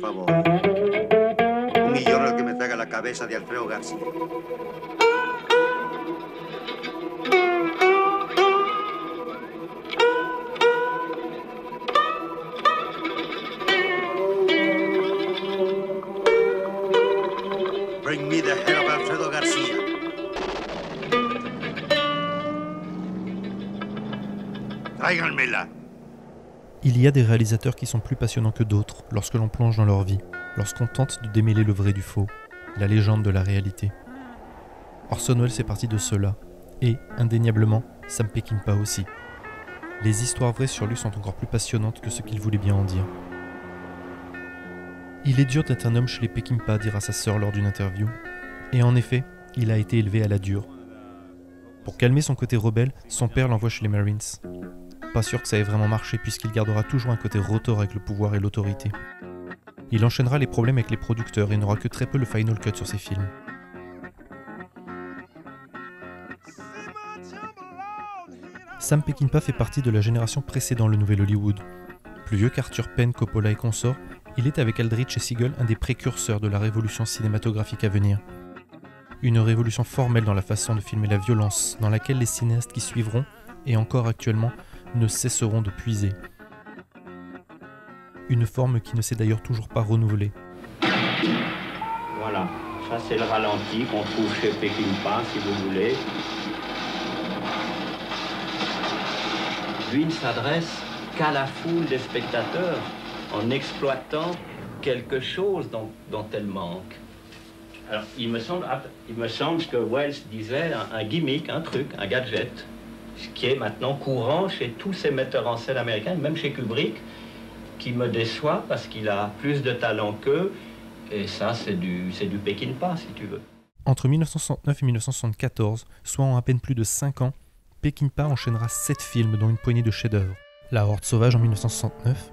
favor. 1.000.000 el que me traiga la cabeza de Alfredo García. Bring me the head of Alfredo García. Tráiganmela. Il y a des réalisateurs qui sont plus passionnants que d'autres lorsque l'on plonge dans leur vie, lorsqu'on tente de démêler le vrai du faux, la légende de la réalité. Orson Welles fait partie de ceux-là, et, indéniablement, Sam Peckinpah aussi. Les histoires vraies sur lui sont encore plus passionnantes que ce qu'il voulait bien en dire. Il est dur d'être un homme chez les Peckinpah, dira sa sœur lors d'une interview, et en effet, il a été élevé à la dure. Pour calmer son côté rebelle, son père l'envoie chez les Marines. Pas sûr que ça ait vraiment marché puisqu'il gardera toujours un côté rotor avec le pouvoir et l'autorité. Il enchaînera les problèmes avec les producteurs et n'aura que très peu le final cut sur ses films. Sam Peckinpah fait partie de la génération précédant le nouvel Hollywood. Plus vieux qu'Arthur Penn, Coppola et consorts, il est avec Aldrich et Siegel un des précurseurs de la révolution cinématographique à venir. Une révolution formelle dans la façon de filmer la violence, dans laquelle les cinéastes qui suivront, et encore actuellement, ne cesseront de puiser. Une forme qui ne s'est d'ailleurs toujours pas renouvelée. Voilà, ça c'est le ralenti qu'on trouve chez Peckinpah, si vous voulez. Lui ne s'adresse qu'à la foule des spectateurs en exploitant quelque chose dont elle manque. Alors, il me semble que Welles disait un gimmick, un truc, un gadget, ce qui est maintenant courant chez tous ces metteurs en scène américains, même chez Kubrick, qui me déçoit parce qu'il a plus de talent qu'eux, et ça, c'est du Peckinpah, si tu veux. Entre 1969 et 1974, soit en à peine plus de 5 ans, Peckinpah enchaînera 7 films, dont une poignée de chefs-d'œuvre. La Horde sauvage en 1969,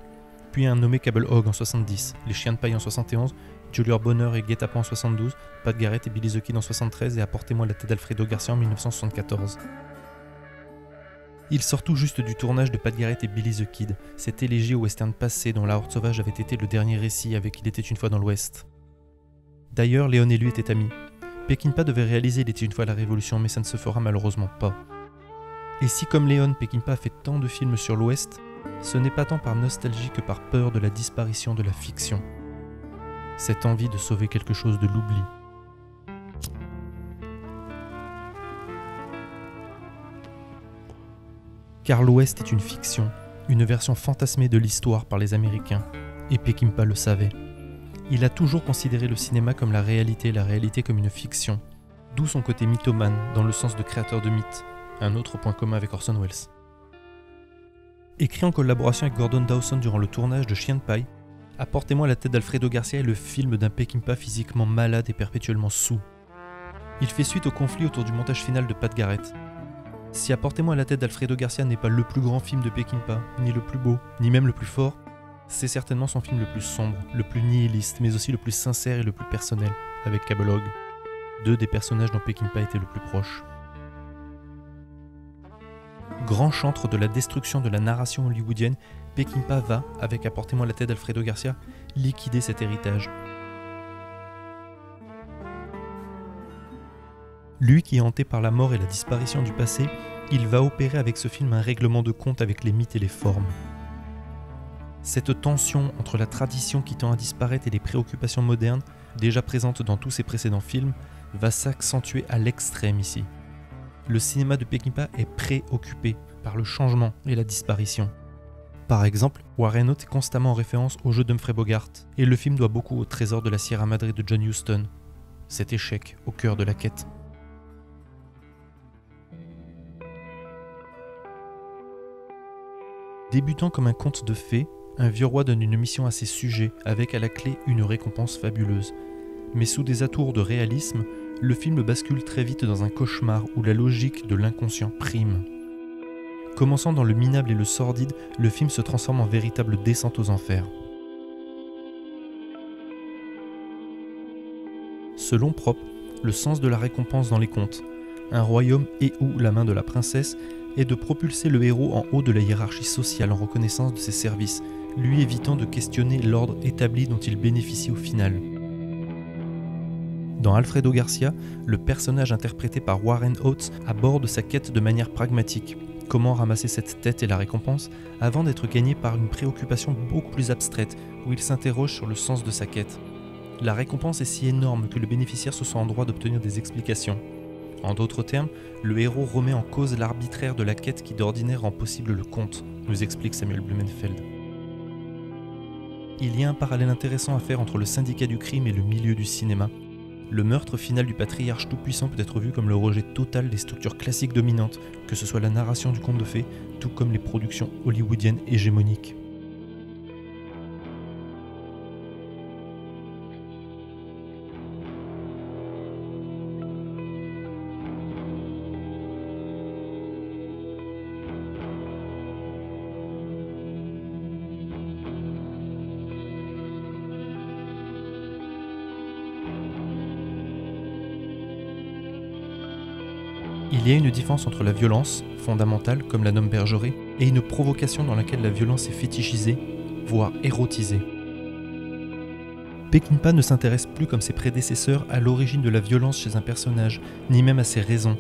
puis un nommé Cable Hogg en 70, Les Chiens de paille en 71, Julia Bonheur et Guet-apens en 72, Pat Garrett et Billy the Kid en 73 et Apportez-moi la tête d'Alfredo Garcia en 1974. Il sort tout juste du tournage de Pat Garrett et Billy the Kid, cette élégie au western passé dont La Horde sauvage avait été le dernier récit avec Il était une fois dans l'Ouest. D'ailleurs, Léon et lui étaient amis. Peckinpah devait réaliser Il était une fois la Révolution, mais ça ne se fera malheureusement pas. Et si comme Léon, Peckinpah fait tant de films sur l'Ouest, ce n'est pas tant par nostalgie que par peur de la disparition de la fiction. Cette envie de sauver quelque chose de l'oubli. Car l'Ouest est une fiction, une version fantasmée de l'histoire par les Américains, et Peckinpah le savait. Il a toujours considéré le cinéma comme la réalité comme une fiction, d'où son côté mythomane, dans le sens de créateur de mythes, un autre point commun avec Orson Welles. Écrit en collaboration avec Gordon Dawson durant le tournage de Chien de paille, Apportez-moi la tête d'Alfredo Garcia est le film d'un Peckinpah physiquement malade et perpétuellement saoul. Il fait suite au conflit autour du montage final de Pat Garrett. Si Apportez-moi la tête d'Alfredo Garcia n'est pas le plus grand film de Peckinpah, ni le plus beau, ni même le plus fort, c'est certainement son film le plus sombre, le plus nihiliste, mais aussi le plus sincère et le plus personnel, avec Cable Hogg, deux des personnages dont Peckinpah était le plus proche. Grand chantre de la destruction de la narration hollywoodienne, Peckinpah va, avec Apportez-moi la tête d'Alfredo Garcia, liquider cet héritage. Lui qui est hanté par la mort et la disparition du passé, il va opérer avec ce film un règlement de compte avec les mythes et les formes. Cette tension entre la tradition qui tend à disparaître et les préoccupations modernes, déjà présentes dans tous ses précédents films, va s'accentuer à l'extrême ici. Le cinéma de Peckinpah est préoccupé par le changement et la disparition. Par exemple, Warren Oates est constamment en référence au jeu d'Humphrey Bogart, et le film doit beaucoup au Trésor de la Sierra Madre de John Huston, cet échec au cœur de la quête. Débutant comme un conte de fées, un vieux roi donne une mission à ses sujets, avec à la clé une récompense fabuleuse. Mais sous des atours de réalisme, le film bascule très vite dans un cauchemar où la logique de l'inconscient prime. Commençant dans le minable et le sordide, le film se transforme en véritable descente aux enfers. Selon Propp, le sens de la récompense dans les contes, un royaume et ou la main de la princesse, est de propulser le héros en haut de la hiérarchie sociale en reconnaissance de ses services, lui évitant de questionner l'ordre établi dont il bénéficie au final. Dans Alfredo Garcia, le personnage interprété par Warren Oates aborde sa quête de manière pragmatique. Comment ramasser cette tête et la récompense, avant d'être gagné par une préoccupation beaucoup plus abstraite, où il s'interroge sur le sens de sa quête. La récompense est si énorme que le bénéficiaire se sent en droit d'obtenir des explications. En d'autres termes, le héros remet en cause l'arbitraire de la quête qui d'ordinaire rend possible le conte, nous explique Samuel Blumenfeld. Il y a un parallèle intéressant à faire entre le syndicat du crime et le milieu du cinéma. Le meurtre final du patriarche tout-puissant peut être vu comme le rejet total des structures classiques dominantes, que ce soit la narration du conte de fées, tout comme les productions hollywoodiennes hégémoniques. Il y a une différence entre la violence, fondamentale comme la nomme Bergeret, et une provocation dans laquelle la violence est fétichisée, voire érotisée. Peckinpah ne s'intéresse plus comme ses prédécesseurs à l'origine de la violence chez un personnage, ni même à ses raisons.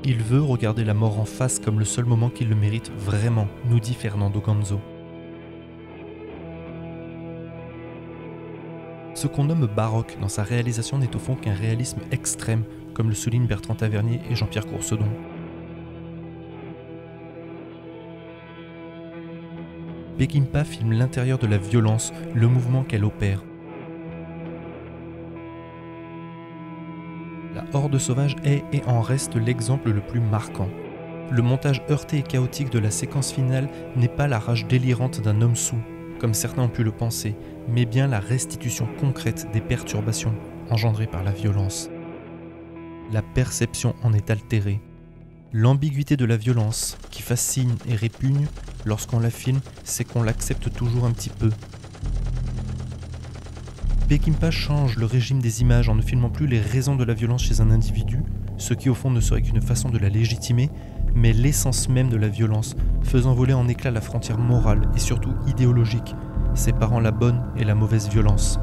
Il veut regarder la mort en face comme le seul moment qu'il le mérite vraiment, nous dit Fernando Ganzo. Ce qu'on nomme baroque dans sa réalisation n'est au fond qu'un réalisme extrême, comme le soulignent Bertrand Tavernier et Jean-Pierre Courcedon. Peckinpah filme l'intérieur de la violence, le mouvement qu'elle opère. La Horde sauvage est et en reste l'exemple le plus marquant. Le montage heurté et chaotique de la séquence finale n'est pas la rage délirante d'un homme saoul, comme certains ont pu le penser, mais bien la restitution concrète des perturbations engendrées par la violence. La perception en est altérée. L'ambiguïté de la violence, qui fascine et répugne lorsqu'on la filme, c'est qu'on l'accepte toujours un petit peu. Peckinpah change le régime des images en ne filmant plus les raisons de la violence chez un individu, ce qui au fond ne serait qu'une façon de la légitimer, mais l'essence même de la violence, faisant voler en éclats la frontière morale et surtout idéologique, séparant la bonne et la mauvaise violence.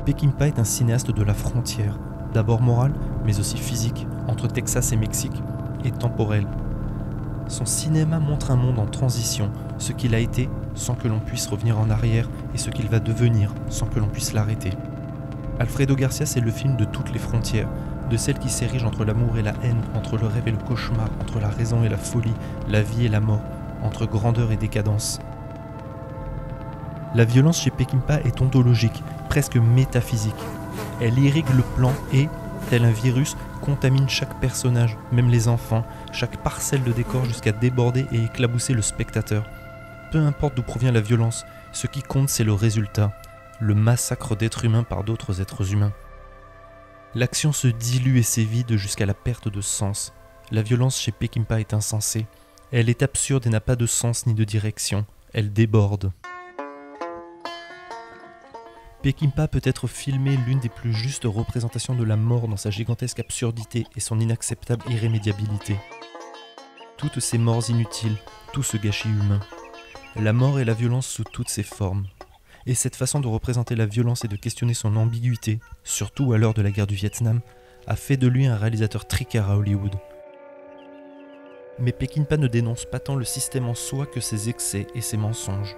Peckinpah est un cinéaste de la frontière, d'abord morale, mais aussi physique, entre Texas et Mexique, et temporelle. Son cinéma montre un monde en transition, ce qu'il a été sans que l'on puisse revenir en arrière, et ce qu'il va devenir sans que l'on puisse l'arrêter. Alfredo Garcia, c'est le film de toutes les frontières, de celles qui s'érigent entre l'amour et la haine, entre le rêve et le cauchemar, entre la raison et la folie, la vie et la mort, entre grandeur et décadence. La violence chez Peckinpah est ontologique, presque métaphysique. Elle irrigue le plan et, tel un virus, contamine chaque personnage, même les enfants, chaque parcelle de décor jusqu'à déborder et éclabousser le spectateur. Peu importe d'où provient la violence, ce qui compte c'est le résultat, le massacre d'êtres humains par d'autres êtres humains. L'action se dilue et s'évide jusqu'à la perte de sens. La violence chez Peckinpah est insensée. Elle est absurde et n'a pas de sens ni de direction. Elle déborde. Peckinpah peut être filmé l'une des plus justes représentations de la mort dans sa gigantesque absurdité et son inacceptable irrémédiabilité. Toutes ces morts inutiles, tout ce gâchis humain. La mort et la violence sous toutes ses formes. Et cette façon de représenter la violence et de questionner son ambiguïté, surtout à l'heure de la guerre du Vietnam, a fait de lui un réalisateur tricard à Hollywood. Mais Peckinpah ne dénonce pas tant le système en soi que ses excès et ses mensonges.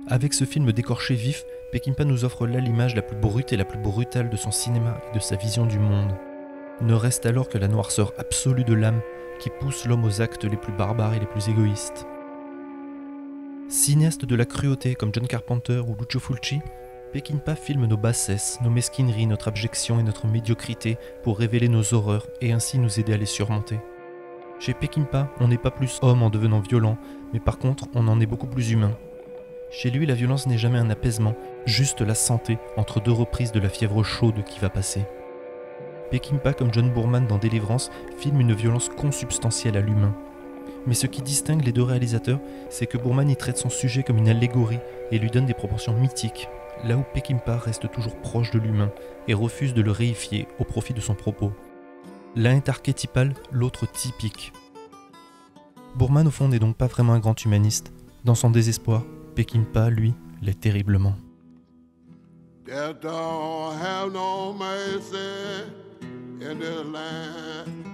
Avec ce film d'écorché vif, Peckinpah nous offre là l'image la plus brute et la plus brutale de son cinéma et de sa vision du monde. Ne reste alors que la noirceur absolue de l'âme qui pousse l'homme aux actes les plus barbares et les plus égoïstes. Cinéaste de la cruauté comme John Carpenter ou Lucio Fulci, Peckinpah filme nos bassesses, nos mesquineries, notre abjection et notre médiocrité pour révéler nos horreurs et ainsi nous aider à les surmonter. Chez Peckinpah, on n'est pas plus homme en devenant violent, mais par contre, on en est beaucoup plus humain. Chez lui, la violence n'est jamais un apaisement, juste la santé entre deux reprises de la fièvre chaude qui va passer. Peckinpah, comme John Boorman dans Délivrance, filme une violence consubstantielle à l'humain. Mais ce qui distingue les deux réalisateurs, c'est que Boorman y traite son sujet comme une allégorie et lui donne des proportions mythiques, là où Peckinpah reste toujours proche de l'humain et refuse de le réifier au profit de son propos. L'un est archétypal, l'autre typique. Boorman au fond n'est donc pas vraiment un grand humaniste. Dans son désespoir, Peckinpah, lui, l'est terriblement. Death don't have no mercy in this land.